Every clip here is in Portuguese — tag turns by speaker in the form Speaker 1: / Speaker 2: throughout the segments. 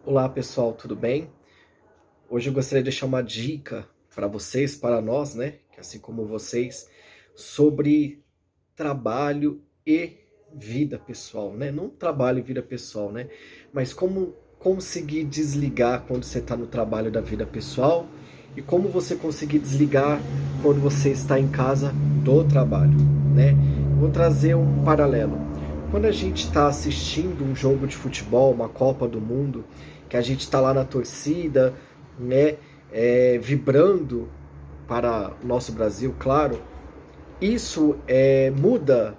Speaker 1: Olá pessoal, tudo bem? Hoje eu gostaria de deixar uma dica para vocês, para nós, né? Que assim como vocês, sobre trabalho e vida pessoal, né? Não trabalho e vida pessoal, né? Mas como conseguir desligar quando você está no trabalho da vida pessoal e como você conseguir desligar quando você está em casa do trabalho, né? Vou trazer um paralelo. Quando a gente está assistindo um jogo de futebol, uma Copa do Mundo, que a gente está lá na torcida, né, vibrando para o nosso Brasil, claro, isso muda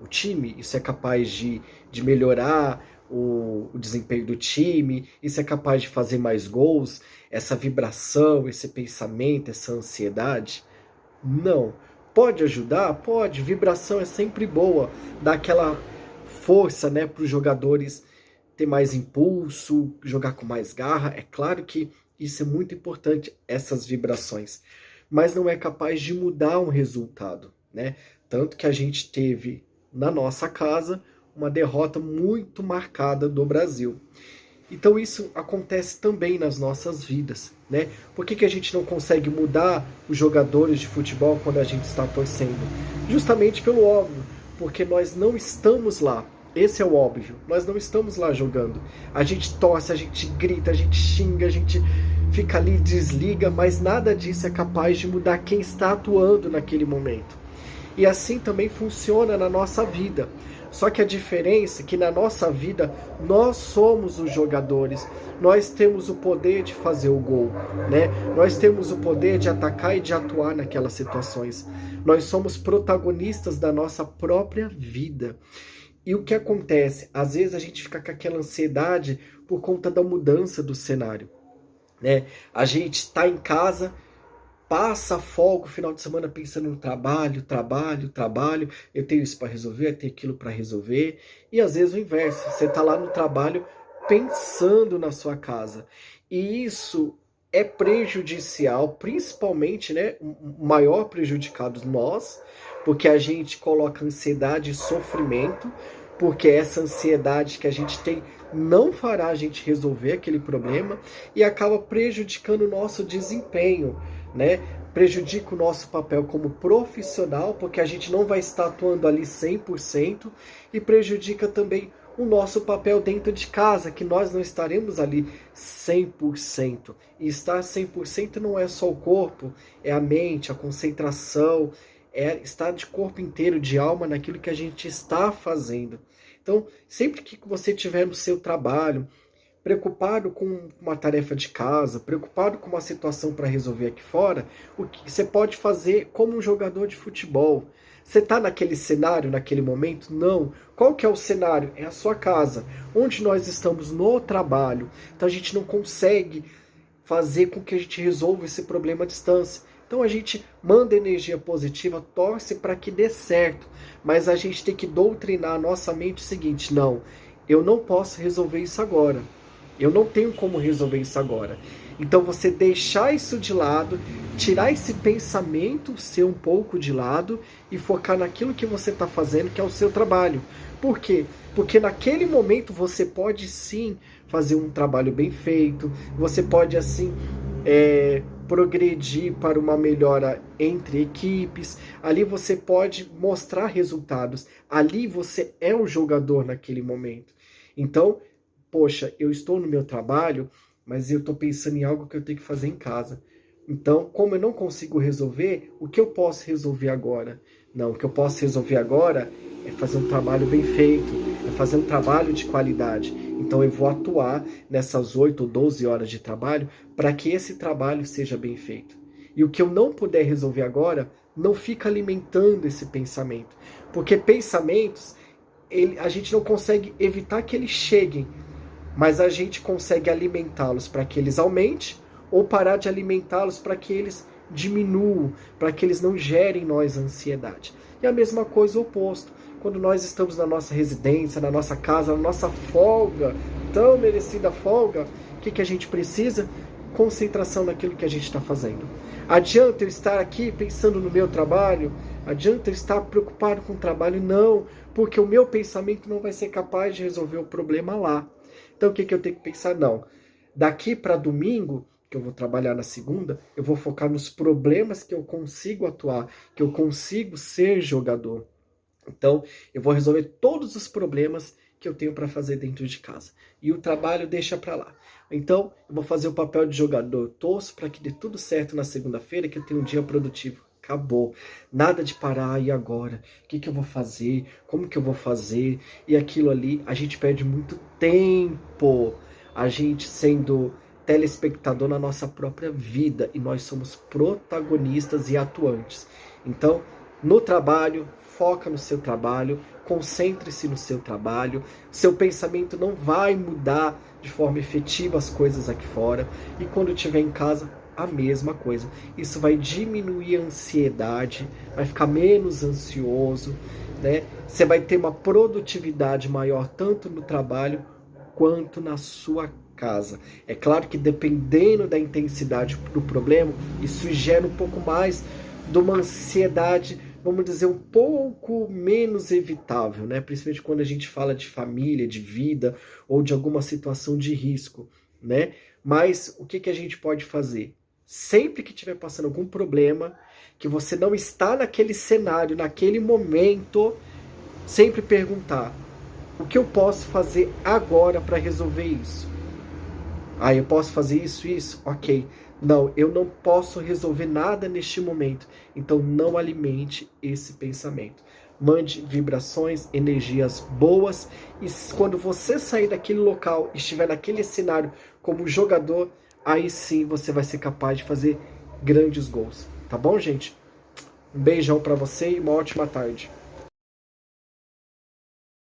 Speaker 1: o time, isso é capaz de melhorar o desempenho do time, isso é capaz de fazer mais gols, essa vibração, esse pensamento, essa ansiedade? Não. Pode ajudar? Pode. Vibração é sempre boa, dá aquela força, né, para os jogadores ter mais impulso, jogar com mais garra. É claro que isso é muito importante, essas vibrações, mas não é capaz de mudar um resultado, né? Tanto que a gente teve na nossa casa uma derrota muito marcada do Brasil. Então isso acontece também nas nossas vidas, né? Por que a gente não consegue mudar os jogadores de futebol quando a gente está torcendo? Justamente pelo óbvio, porque nós não estamos lá. Esse é o óbvio. Nós não estamos lá jogando. A gente torce, a gente grita, a gente xinga, a gente fica ali, desliga, mas nada disso é capaz de mudar quem está atuando naquele momento. E assim também funciona na nossa vida. Só que a diferença é que na nossa vida nós somos os jogadores, nós temos o poder de fazer o gol, né? Nós temos o poder de atacar e de atuar naquelas situações. Nós somos protagonistas da nossa própria vida. E o que acontece? Às vezes a gente fica com aquela ansiedade por conta da mudança do cenário, né? A gente está em casa, passa folga o final de semana pensando no trabalho, trabalho, trabalho, eu tenho isso para resolver, eu tenho aquilo para resolver, e às vezes o inverso, você está lá no trabalho pensando na sua casa, e isso é prejudicial, principalmente, né, o maior prejudicado nós, porque a gente coloca ansiedade e sofrimento, porque essa ansiedade que a gente tem não fará a gente resolver aquele problema e acaba prejudicando o nosso desempenho, né? Prejudica o nosso papel como profissional, porque a gente não vai estar atuando ali 100%, e prejudica também o nosso papel dentro de casa, que nós não estaremos ali 100%. E estar 100% não é só o corpo, é a mente, a concentração, é estar de corpo inteiro, de alma, naquilo que a gente está fazendo. Então, sempre que você estiver no seu trabalho, preocupado com uma tarefa de casa, preocupado com uma situação para resolver aqui fora, o que você pode fazer como um jogador de futebol? Você está naquele cenário, naquele momento? Não. Qual que é o cenário? É a sua casa, onde nós estamos no trabalho. Então a gente não consegue fazer com que a gente resolva esse problema à distância. Então a gente manda energia positiva, torce para que dê certo, mas a gente tem que doutrinar a nossa mente o seguinte: não, eu não posso resolver isso agora. Eu não tenho como resolver isso agora. Então você deixar isso de lado, tirar esse pensamento seu um pouco de lado e focar naquilo que você está fazendo, que é o seu trabalho. Por quê? Porque naquele momento você pode sim fazer um trabalho bem feito, você pode assim progredir para uma melhora entre equipes, ali você pode mostrar resultados, ali você é o jogador naquele momento. Então, poxa, eu estou no meu trabalho, mas eu estou pensando em algo que eu tenho que fazer em casa. Então, como eu não consigo resolver, o que eu posso resolver agora? Não, o que eu posso resolver agora é fazer um trabalho bem feito, é fazer um trabalho de qualidade. Então eu vou atuar nessas 8 ou 12 horas de trabalho para que esse trabalho seja bem feito. E o que eu não puder resolver agora, não fica alimentando esse pensamento. Porque pensamentos, a gente não consegue evitar que eles cheguem, mas a gente consegue alimentá-los para que eles aumentem ou parar de alimentá-los para que eles diminuam, para que eles não gerem em nós ansiedade. E a mesma coisa o oposto. Quando nós estamos na nossa residência, na nossa casa, na nossa folga, tão merecida folga, o que a gente precisa? Concentração naquilo que a gente está fazendo. Adianta eu estar aqui pensando no meu trabalho? Adianta eu estar preocupado com o trabalho? Não, porque o meu pensamento não vai ser capaz de resolver o problema lá. Então o que eu tenho que pensar? Não. Daqui para domingo, que eu vou trabalhar na segunda, eu vou focar nos problemas que eu consigo atuar, que eu consigo ser jogador. Então, eu vou resolver todos os problemas que eu tenho para fazer dentro de casa. E o trabalho deixa para lá. Então, eu vou fazer o papel de jogador. Torço para que dê tudo certo na segunda-feira, que eu tenha um dia produtivo. Acabou. Nada de parar e agora. O que eu vou fazer? Como que eu vou fazer? E aquilo ali, a gente perde muito tempo. A gente sendo telespectador na nossa própria vida. E nós somos protagonistas e atuantes. Então, no trabalho, foca no seu trabalho, concentre-se no seu trabalho, seu pensamento não vai mudar de forma efetiva as coisas aqui fora, e quando estiver em casa, a mesma coisa. Isso vai diminuir a ansiedade, vai ficar menos ansioso, né? Você vai ter uma produtividade maior tanto no trabalho quanto na sua casa. É claro que dependendo da intensidade do problema, isso gera um pouco mais de uma ansiedade, vamos dizer, um pouco menos evitável, né? Principalmente quando a gente fala de família, de vida ou de alguma situação de risco, né? Mas o que a gente pode fazer? Sempre que estiver passando algum problema, que você não está naquele cenário, naquele momento, sempre perguntar: o que eu posso fazer agora para resolver isso? Ah, eu posso fazer isso, isso? Ok. Não, eu não posso resolver nada neste momento. Então não alimente esse pensamento. Mande vibrações, energias boas. E quando você sair daquele local e estiver naquele cenário como jogador, aí sim você vai ser capaz de fazer grandes gols. Tá bom, gente? Um beijão para você e uma ótima tarde.